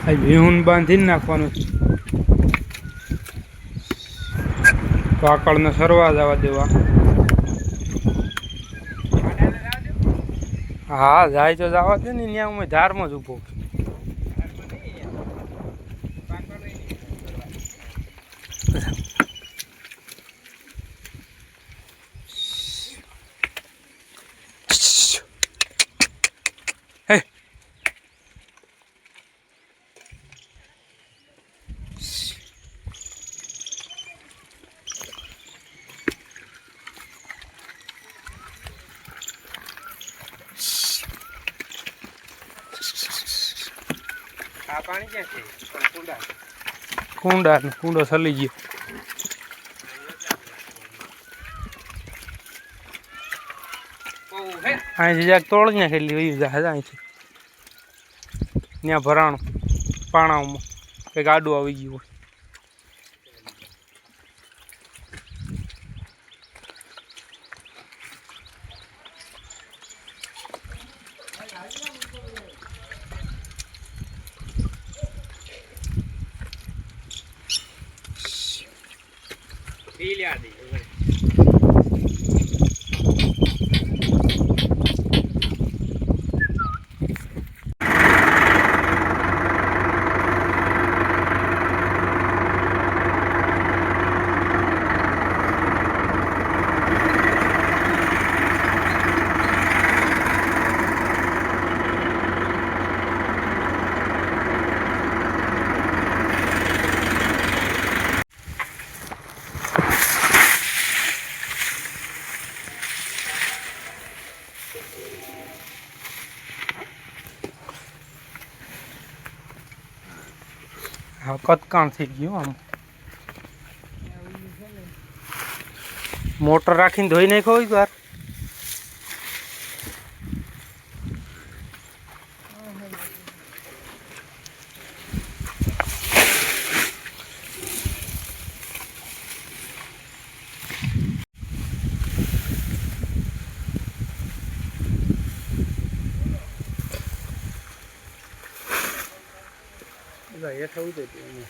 આ ભીહુન બાંધીને નાખવાનું. પાકળને સરવા જવા દેવા. હા જાય તો જવા દે ને. ત્યાં હું ધારમાં જ ઊભો. હે આ પાણી ક્યાં છે? કુંડો સલી ગયો. અહીંથી જ્યાં તોડ ને કેટલી વયું જાય અહીંથી ત્યાં ભરાણું પાણામાં કંઈક આડું આવી ગયું હોય. હા કતકાણ થઈ ગયું. આમ મોટર રાખીને ધોઈ નાખો હોય વાર. એ થવું જોઈએ.